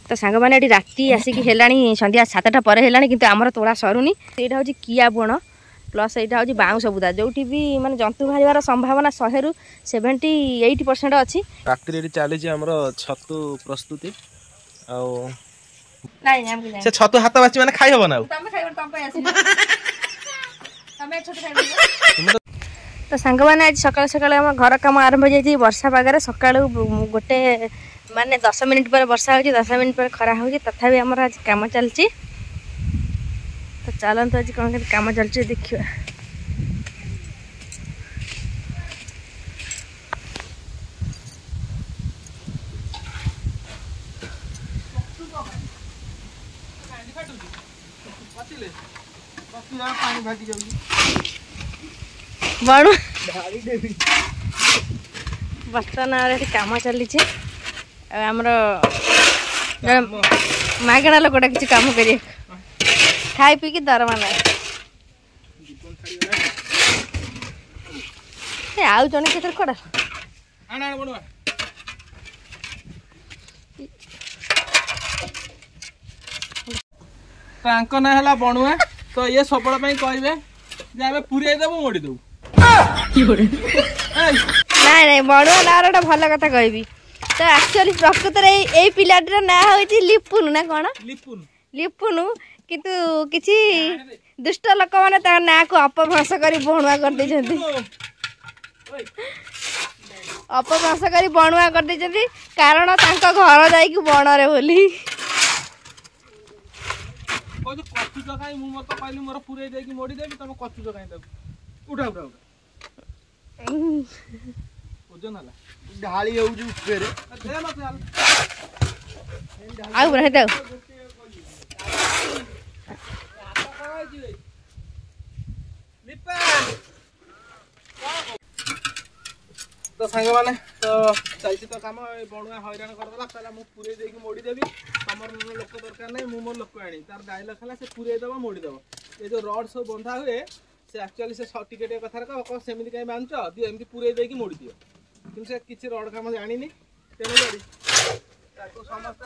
तो सांग मैंने राति आसिक है संध्या 7टा पर है कि आमर तोड़ा सरुनी यहाँ हूँ किया बुण प्लस यहाँ हूँ बाउंश बुदा जो भी माने जंतु बाहर संभावना 100 ରୁ 70-80% अच्छी। रात्रि चली छतु प्रस्तुति से छतु हाथ बाची मैंने खाई हबो ना तो सांग मैंने आज सकाल सकाल आम घर कम आरंभ हो जाए वर्षा पागे सका गोटे माने 10 मिनिट पर वर्षा हो 10 मिनिट पर खरा हो तथापि आमर आज कम चलती तो चलते आज कौन कम चलती देखिए। बणु बर्तमान कम चली आमर मागणा लोकटा किसी कम कर खाई पी दरमा ना आउ जन के कड़ा ना है बणुआ तो ये सबल कहे पूरी देव मोड़ी दू ना ना बणुआ ना भल कथा कहबी तो एक्चुअली प्रकृत में पिलाटर ना हूँ लिपुनु ना कौन लिपुनु किंतु किसी दुष्ट लोक मैंने ना को अपभ्रंश कर बणुआ कर अपभ्रंश कर बणुआ कर कारण घर जा बणरे बोली ढाली हो तो सांग मैंने तो चलती तो कम बणुआ हैरान करदेला पूरे देकी मोड़ीदेवी तुम लोक दरकार नहीं मु मोर लोक आनी तार डायलॉग है से पूरे दब मोड़ीदेव ये जो रड सब बंधा हुए से एक्चुअली से टिके टे कथार कह सेमती कहीं बांध दियो एमती पूरे देकी मोड़ी दियो कि से किसी रड काम जानी तेणु समस्त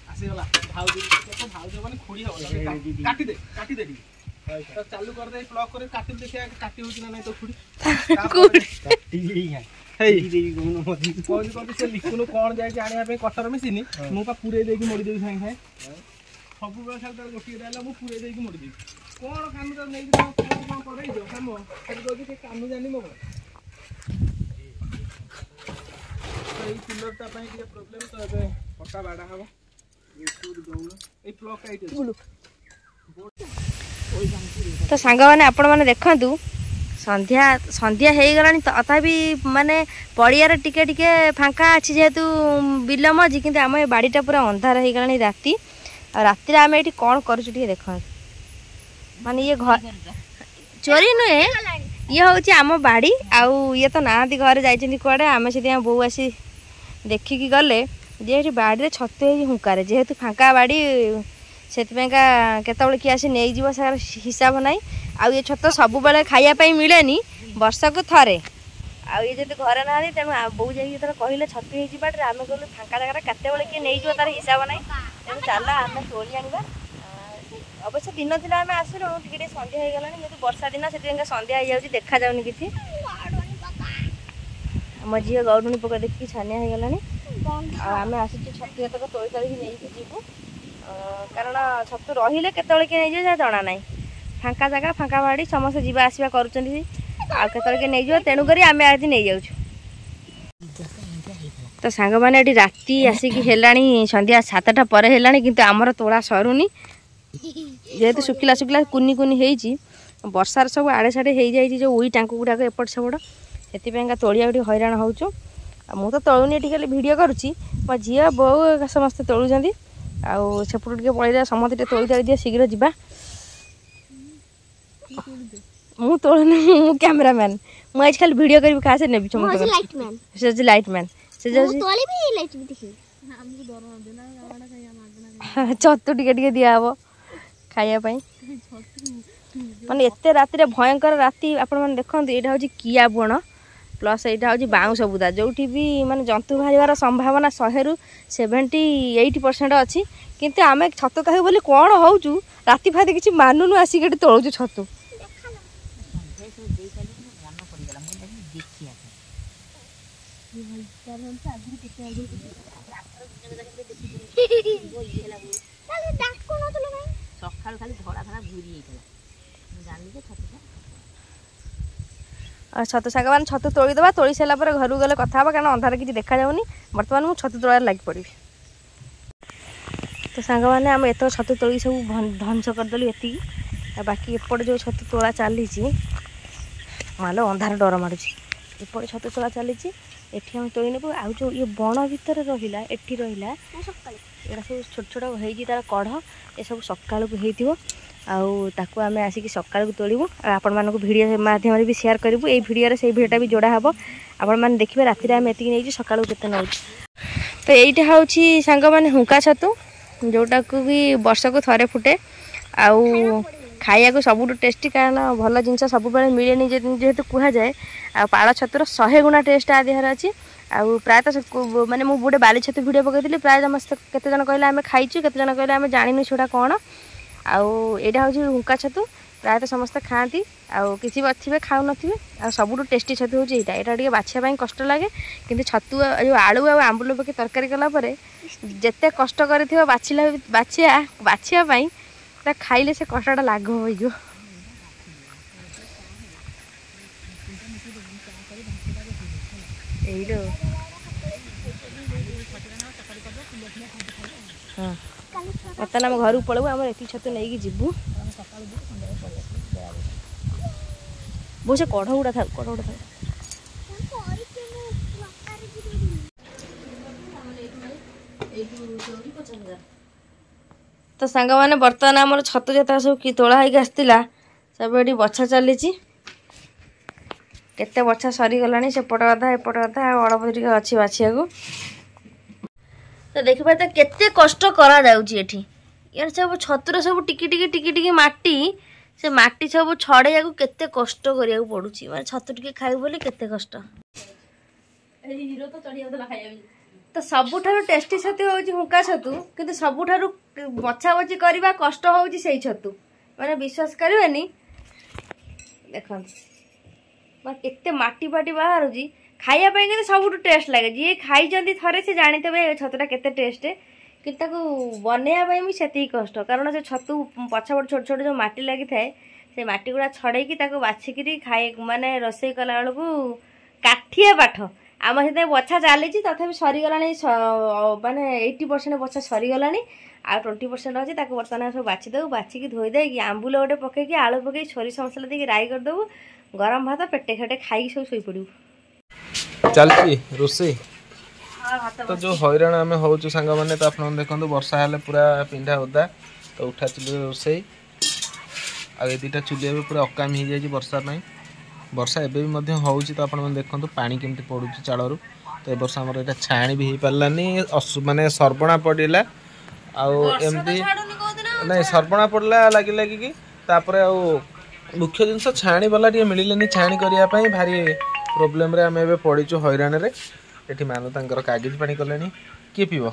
आसीगला भाउज मैंने खोड़ी हम काटिदे तो चालू कर दे ब्लॉक करे काटी देखिए काटी हो ना नहीं तो खुड़ी से लिखुनु कौन जाए आने कटर मेसीन मुझे पूरे देकी मोड़ीदेवी सागे सब बेला खाली गोटे डायलॉग मुझे पूरे देकी मोड़ीदेवी कौन काम तो नहीं कौन कर काम से काम जानी मो पिलरटा प्रोब्लेम तो ये पट्टा बाड़ा हम ये ब्लॉक तो सांग मैंने आपण मैंने देखु संध्या संध्या हो गला तथापि माने पड़ियार टिके टिके फांका अच्छी जेहेतु बिल मझी कि आम बाड़ीटा पूरा अंधार हो गला राति राति आम ये कौन कर देख माने ये घर चोरी नुहे ये हूँ आम बाड़ी आउ ये तो ना घर जाइए कड़े आम से बो आसी देखिकी गले जे बाड़ी छतु हुंकारे जेहेतु फांका बाड़ी से केतबले किए आसी नहीं जीव सार हिसाब ना आउ ये छत सब बेले खायापाई मिलेनी वर्ष को थरे आउ ये जब घरे ना तेणु बो जाइए कहले छतु हो बाटे आम कहलु फांका जगह केतबले किए नहीं जीव तार हिसाब ना तेणु चल आम तोड़ी आनिबा अवश्य दिन दिन आम आसलु टे संध्या हो गला जेहतु वर्षा दिन से संध्या हो देखा जाऊनी कि आम झील गौरुणी पोक देखिए छानिया हो गला आम आसुचे छतु तक तोड़ी तोड़ी नहीं जीवु कारण छतु रही केतबले किए नहीं जाए जना ना फांका जगह फांका बाड़ी समस्त जीवा आसवा कर नहीं जाए तेणुक आम आज नहीं जाऊँ तो सांग मैंने राति आसिक है संध्या 7टा पर है कि आमर तोड़ा सरुनी जेहेतु शुखिला शुखिला कुनी कुनी होती वर्षार सब आड़े साड़े हो जाए जो उई टाँक गुड़ाक एपट सेपट से तोड़िया हैरान हो मु तो तलुनी टे भिडियो करुँची मो झील बो समस्ते तोलुंट आउ सेपटू टे पड़े समस्त तोली ताली दिए शीघ्र जा मु तोड़नी मु कैमरामैन मु आज खाली वीडियो करी खास ने से लाइटमैन से छतु टिके टिके दिया हम खायापाई माने एते राति भयंकर राति आपण मैंने देखते यहाँ हूँ किया बुण प्लस यहाँ हूँ बाउंश बुदा जो भी माने जंतु बाहर संभावना 100 ରୁ 78% अच्छी किंतु आम छतु कहू बोली कौन होचु राति फाति किसी मानुनु आसिक तोलुचु छतु छतु साग मान छतु तोड़ीदे तोड़ी सारापर घर गले कथा कारण अंधार किसी देखा जाऊनी बर्तमान मुझे छतु तोड़ार लगी पड़ी तो सांग मैंने आम एत छतु तोड़ी सब ध्वंस करदेलु एति बाकी एपटे जो छतु तोड़ा चली मालो अंधार डर मारुची एपटे छतु तोड़ा चली एठी हम तोड़ी नेबू आ जो ये बण भितर रहिला एठी रहिला एटा सब छोट छोट होई तार कढ़ ए सब सकाळ को हेतिबो आउ ताकू आमे आसिक सकाळ को तोड़बू आपण मानको वीडियो माध्यम रे भी शेयर करबू ए वीडियो रे से वीडियोटा भी जोड़ा हबो आपण माने देखिबे राति रे आमे एतिक नै सकाळ को केते नउची तो एइटा होउची सांग माने हुंका छतु जोटा को भी वर्ष को थरे फुटे आउ खाइया को सबुठ टेस्टी कारण भल जिन सब बेले मिले जेहेतु कह जाए आ पाड़ छतुर 100 गुणा टेस्ट आ देहर अच्छी आउ प्रायतः माने मु गोटे बाली छतु वीडियो पकईली प्राय समस्त केते जन कहले आमे खाइछु केते जन कहले आमे जानिनु छोटा कौन आउ एटा होची हुंका छतु प्रायतः समस्त खाती आउ किसी अच्छे खाऊ नथिबे आ सबुठ टेस्टी छतु होची एटा एटा टिके बाछिया पई कष्ट लागे किंतु छतु जो आलू आ आंबुल पके तरकारी कला परे जेते कष्ट करिथिबो बाछिया पई ता खाइले से कष्टटा लाघव होइगो एइलो हां पता ना घर पळबू हमर एति छतु नै कि जिबू बो से कढ़ उडा था तो सांग मैंने बर्तमान आम छतु जता सब कि तोड़ा होगी आसला सब ये बछा चली केते बछा सरीगला सेपट अधा एपट अधा अल्प टे अच्छी बाछिया को तो देखिए तो केते कष्ट करा जाउची यार सब छतुर सब टिकी टिकी टिकी टिकी माटी से माटी सब छड़े को केते कष्ट करिया पड़ुची माने छतु टिके खाइबो बोले केते कष्ट हीरो तो चढ़ी जाउतला खाइबा तो सबुठारु टेस्टी छतु होउची हुंका छतु किंतु सबुठारु बछा बची करबा कष्ट होउची सेही छतु माने विश्वास करबेनी देखन बा केते माटी पाटी बाहरुची खाइया पई के सबुठु टेस्ट लागे जे खाई जंदी थरे से जानितबे छतुटा केते टेस्ट कि ताको बनेया पई मी सेती कष्ट कारण से छतु पछपट छोट छोट जो माटी लागि थाए से माटी गुडा छड़े की ताको बाछि किरी खाए माने रोसई कला बेलू काठिया पाठ आम से बछा चली तथापि सरीगला माने 80% बछा सरीगला आ 20% अच्छी बर्तमान सब बाछीदेव बाछिकी धोईदे आंबुल गोटे पकईकि आलू पकई सोरिष मसला देकी राई करदेबू गरम भात पेटे खेटे खाई सब शोई पड़ू चलती रोसे तो जो हैरान आम हो सांग मैंने तो आप देखो वर्षा हेल्ले पूरा पिंडा ओदा तो उठा चुली रोसे आ दुटा चुली पूरा अकामी हो जाए वर्षा वर्षा एवं हो तो आप देखो पानी केमती पड़ू चालू तो वर्ष आम यहाँ छाणी भी हो पारानी माने सर्वणा पड़ा आमती ना सर्वणा पड़ा लगी लगिकी मुख्य जिनस छाणी वाला मिलने छाणी करने भारी प्रोब्लेम रे आम ए पड़ीचु हैरान रे ये मानो तांकर कागज पानी कले किए पीब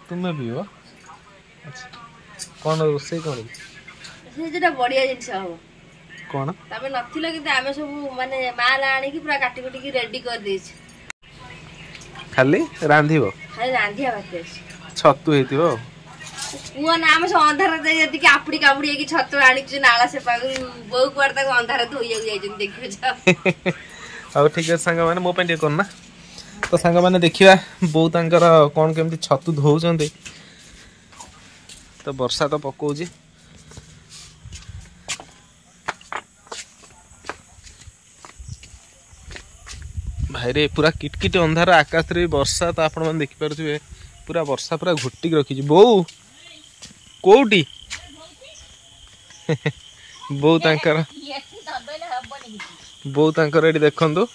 तुम्हें पीब अच्छा कौन रोसे कौन बढ़िया जिनस हम कौन तबे नथिलो कि आमे सब माने माल आनी कि पूरा काटी कुटी की रेडी कर देछ खाली रांधिबो खाली रांधिया बाते छतु हेतिबो पुआ नाम से अंधार दे जति कि आपड़ी काबड़ी की छतु आनी कि नाला से पागु बहु कुआर तक अंधार धोइया जाय जन देखियो जा आ ठीक है संग माने मो पे करना तो संग माने देखिबा बहु तांकर कोन केमती छतु धोउचंदी तो वर्षा तो पकोजी भाई रे पूरा किटकिट अंधार आकाश रे वर्षा तो आपण मन देखि परथुबे पूरा वर्षा पूरा घुट्टी रखी बो कोउटी बो तांकर एटी देखंतु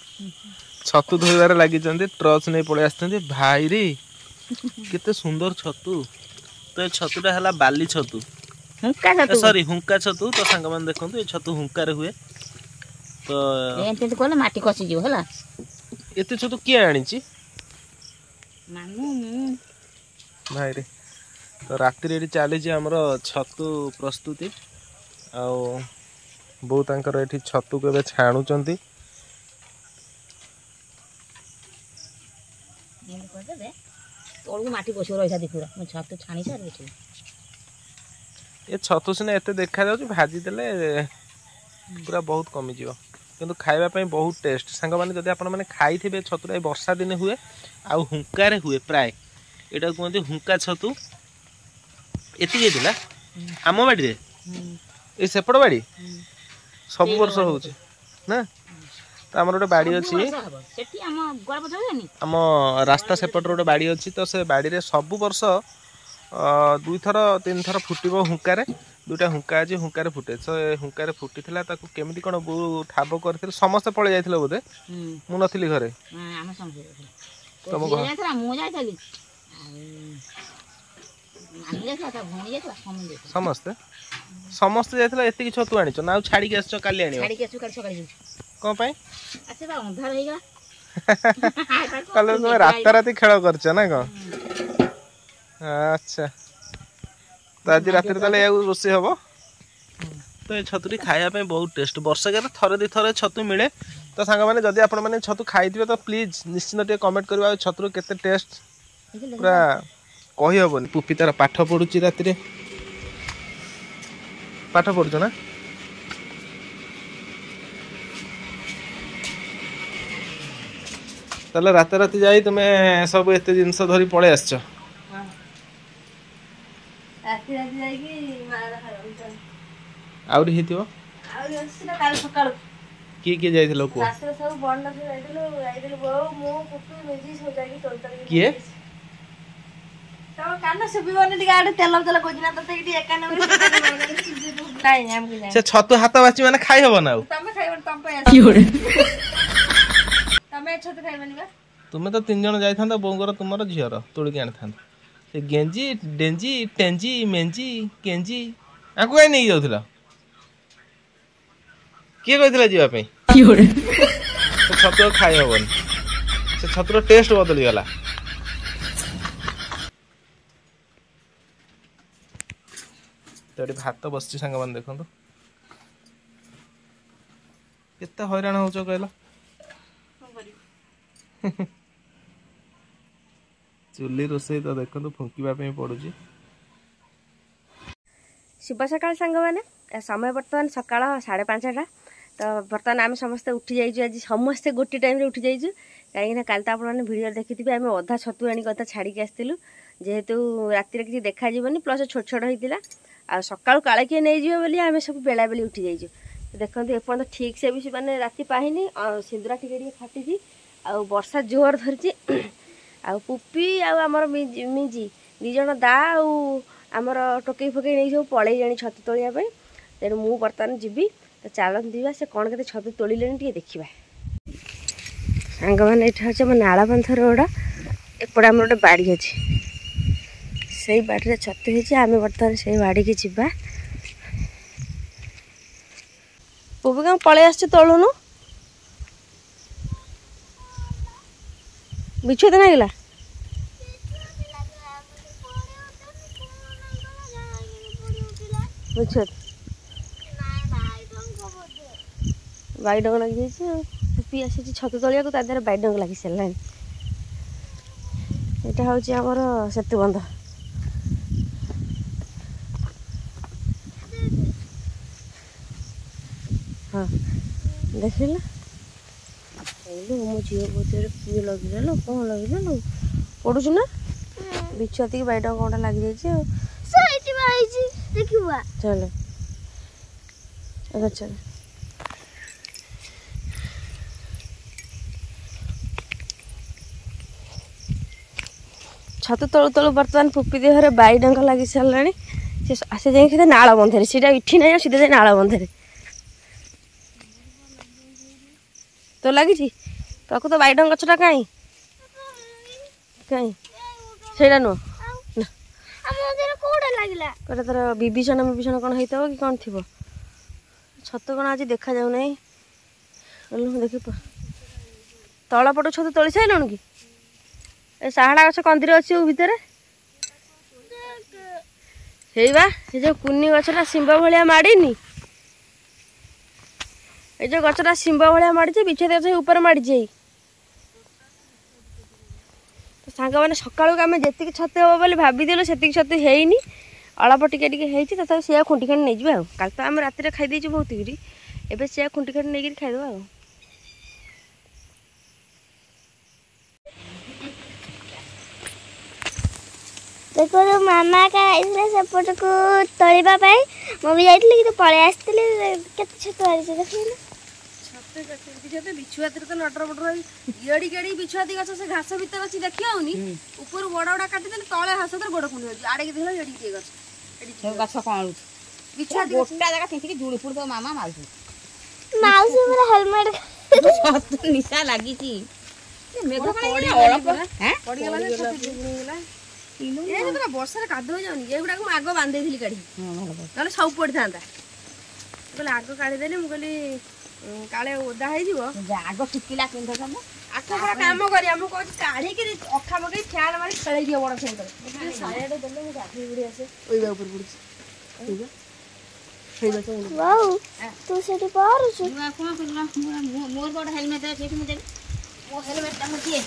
छतु धोइबार लागि जंदे ट्रच नै पळे आस्तंदे भाई रे केते सुंदर छतु तो छतुटा हला बाली छतु हुंका छतु सॉरी हुंका छतु तो संग मन देखंतु ए छतु हुंका रे हुए तो ଏମିତି କଲେ ମାଟି କଷିଯିବ ହେଲା। एते छतु किए आनिची ମାମୁଁ ମୁଁ भाई रे। तो राति रे चली हमर छतु प्रस्तुति आउ बहुत तांकर एठी छतु के छाणुचंती। ଏମିତି କରିଦେବେ ତଳକୁ ମାଟି ପଶିବ ରହିଥା ଦେଖିବ ମୁଁ ଛତୁ ଛାଣି ସାରି ଦେଖିବି। ये छतु सिना एते देखा जाउची भाजी देले पूरा बहुत कमी जीव किंतु खाइबा पई बहुत टेस्ट। सांग माने जदि आपण माने खाइथिबे छतुरा वर्षा दिन हुए आ हुंका रे हुए प्राय एटा कहते हुंका छतु। एति गेदिला आम बाड़ी रे ए सेपड़ बाड़ी सब वर्ष होउची ना। तो आमर गोटे बाड़ी अच्छी ସେଠି ଆମ ଘର ପଛ ହୁଏନି आम रास्ता सेपट गोटे बाड़ी अच्छी। तो से बाड़ी रे सब वर्ष 2 थर 3 थर फुटिबो हुंकारे। 2टा हुंका अछि हुंकारे फुटे। तो हुंकारे फुटिथिला ताकू केमिति कोन बु ठाब करथिल समस्त पळे जायथिल बोधे मु नथिली घरे ଆମ ସମସ୍ତେ ତମ ତ ଯାଇଥିଲା ମୁଁ ଯାଇଥିଲି ଆମେ ଯାଇଥିଲା ତା ଭଉଣୀ ଯାଇଥିଲା समस्ते समस्ते जायथिला एति कि छतु आनिछ ना छाड़ी के आछो काली आनियो ଛାଡ଼ିକି ଆସିବୁ କାଲି ସକାଳେ ଯିବୁ। कोन पई ଆଚ୍ଛା ବା ଅନ୍ଧାର ହେଇଗଲା कल तुम रात राति खेल करछ ना को। अच्छा तो आज राति ताले रोसे हबो। तो ये छतुरी खाया पे बहुत टेस्ट वर्षके थरे 2 थरे छतु मिले। तो सांग माने जदि आपण माने छतु खाइथिबे तो प्लीज निश्चित टे कमेंट करबा छतुर केते टेस्ट पूरा कहि हबोनी। पुपी तार पाठ पढुची राति रे पाठ पढुछ ना ताले रात राति जाई तुमे सब एते जिंस धरी पळे आछछ। राति राति जाइकी मारा खाइबो आउरी हेतिबो आउरी अछि ना काल सकाळ किए जाइथिलो को रास्ता सब बंद से जाइदिलो बो मो पुपी मेजी सो जाइकी तोलतरी किए तो कान सुबिबने टिका आडे तेल तेल कोजिना तते इटी एकाने नाही नाम कि से छतु हाथ बाची माने खाइ हबो ना तमे खाइबो तमे तमे छत खाइबनी बा तुमे तो 3 जण जाइथांदा बोंगर तुमर झियर तोळकी आनथांदा से गेंजी डेंजी टेंजी मेंजी केंजी आकु काई नहीं जाउथला के कहितला जीवा पे से छतु खाइ हबोनी से छतुर टेस्ट बदली गला। तो भात बसची सांग मान देखो केते हैरान होचो कहला चुली रोसे तो देखो फुंकीबा पे पड़ुची। शुभ सकाळ सांग माने समय बर्तमान सकाळ 5:30 तो बर्तमान आम समस्ते उठी जाइछु आज समस्ते गोटे टाइम रे उठी जाइछु कहीं ना काल तो आपण माने वीडियो देखिथिबे आम अधा छतु आनी कथा छाड़ी के आस्तिलु जेहेतु राति रे किछि देखा जीवनी प्लस छोट छोट होइतिला आ सकाळ काळे के नै जियो बोली आमे सब बेला बेली उठी जाइछु। देखंतु एपन ठीक से भी माने राति पाहिनी सिंदूरा टिके टिके फाटिची आ वर्षा जोर धरची आ पुपी आ हमर मिजी 2 जण दा आ हमर टोकई फकई नै सब पळै जानी छतु तोलिया पे तेनु मु बर्तमान जीबी तो चालन दिवा से कौन के छतु तोलिलेनी टिके देखिबा सांग माने एठा छ मन नाला पंथ रोड एपडा हमर गोटे बाड़ी अछि से बाड़ी रे छतु हेछि आमे बर्तमान से बाड़ी के जिबा पुबी का पळे आछ तळुनु बिछु त नागिला बिछु बाई डंग लगी जाइए पुपी आसी छतु तलिया ता देहरे बाई डंग लगी सारानी यहाँ हूँ आमर सेतु बंध हाँ देख मो झील बहुत किए लगे कौन लगे पड़ुच ना बिछुआती बाई डंग कौटा लगी जाइए चल चल छतु तलु तलु बर्तमान पुपी देहरे बाई डंग लगी सारा आसे जाए नाल बंधे सीधा इठी ना सीधे जाए नाल बंधे तो लगी ताकू तो बाई डंग गछटा कहीं कहीं से नुह कौटा तर विभीषण विभीषण कौन होता कि कौन थी छतु कौन आज देखा जाऊ नहीं ଦେଖି ତଳ ପଟ ଛତୁ ତୋଳି ସାରିଲୁଣି କି? ଏ ସାହାଡ଼ା ଗଛ କନ୍ଦିର ଅଛି ଭିତରେ ହେଇବା ଏ ଯେଉଁ କୁନି ଗଛଟା ଶିମ୍ବ ଭଳିଆ ମାଡ଼ିନି ଏ ଯେଉଁ ଗଛଟା ଶିମ୍ବ ଭଳିଆ ମାଡ଼ିଛି ବିଛାତି ଗଛ ଉପରେ ମାଡ଼ିଛି ଏଇ ତ ସାଙ୍ଗମାନେ ସକାଳକୁ ଆମେ ଯେତିକି ଛତୁ ହେବ ବୋଲି ଭାବିଦେଲୁ ସେତିକି ଛତୁ ହେଇନି ଅଳ୍ପ ଟିକେ ଟିକେ ହେଇଛି ତଥାପି ସେୟା ଖୁଣ୍ଟି ଖାଣ୍ଡି ନେଇଯିବା ଆଉ କାଲି ତ ଆମେ ରାତିରେ ଖାଇଦେଇଛୁ ବହୁତ କିରି ଏବେ ସେୟା ଖୁଣ୍ଟି ଖାଣ୍ଡି ନେଇକିରି ଖାଇଦେବା ଆଉ देखो जो मामा का इसलिए सपोर्ट को तोड़वा पाई मैं भी जाइली कि तो पळे आस्तिले केते छत वाली से देखिले छते छते बिछुआती तो नटर बटर एड़ी गेड़ी बिछुआती गछ से घास भीतर अछि देखि आउनी ऊपर बड़ा बड़ा काटी देले तळे घास तर गोड़ कुंडी होजी आड़े के देखला एड़ी के गछ एड़ी ସେ ଗଛ କଣ बिछुआती ଗୋଟା ଜାଗା ତିନ୍ତିକି ଜୁଳି ପୁଡ଼ି ତ ମାମା ମାରୁଛି माउसी पूरा हेलमेट ଛତୁ ନିଶା ଲାଗିଛି ମେଘ ପଡି ଅଳପ पड़ी गला छते जुगुनी गला ए जेतरा वर्षा रे कादो जाउनी एगुडा को आगो बांधे दिली काढी नले सब पड़ी थांता बोले आगो काढी देली मु कहली काले ओदा होई दिबो ଆଗ ଶୁଖିଲା ପିନ୍ଧ ସବୁ आखो बड़ा काम करी हम कहू काढी के अखा मगे फ्यान मारी खेलै दियो बड़ सेंटर साइड देले मु गाधी बुडी आसे ओइ बा ऊपर बुडी वाओ तू सेठी पारू छु ମୁଁ କଣ କରିଲା ମୋର ବଡ଼ ହେଲମେଟ ଅଛି ମୁଁ ଦେବି ମୋ ହେଲମେଟଟା ମୁଁ କିଏ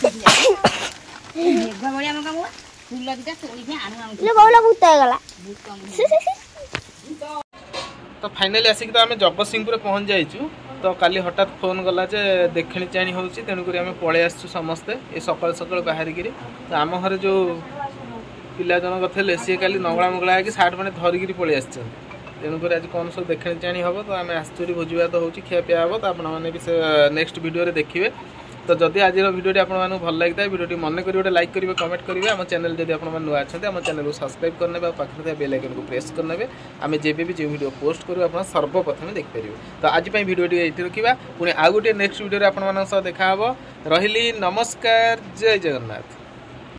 ମେଘ ଭଳିଆ ଆମ କାମ ଫୁଲ ଦିଟା ତୋଳିକି ଆଣୁ ଆଣୁ ले बोला भूत गला तो फाइनाली आसिक तो आम जगतसिंहपुर पहुँच जाइचु तो काली हठात फोन गला जे देखणी चाणी होची तेणुक आम पलि आसचु समस्ते ये सकाल सकाल बाहरिक तो आम घर जो पिला जनक थे सी काली नगला मगला है सार्ट मैंने धरिकी पलि आस तेणुक आज कौन सब देखणी चाणी हम तो आम आसचुरी भोजी भात हो खियापिया हम तो आपने भी से नेक्स्ट वीडियो देखिए तो जदि आज वीडियो आपको भल लगी है वीडियो मन कर गोटे लाइक करेंगे कमेंट करेंगे आम चैनल जब आप नुआ अच्छा आम चैनल को सब्सक्राइब करने पाखे बेल आइकन को प्रेस करने आम जब भी जो वीडियो पोस्ट करूँ आप सर्वप्रथम देखिपारे तो आज वीडियो ये रखा पुणी आउ गोटे नेक्स्ट वीडियो आप देखा रही नमस्कार जय जगन्नाथ।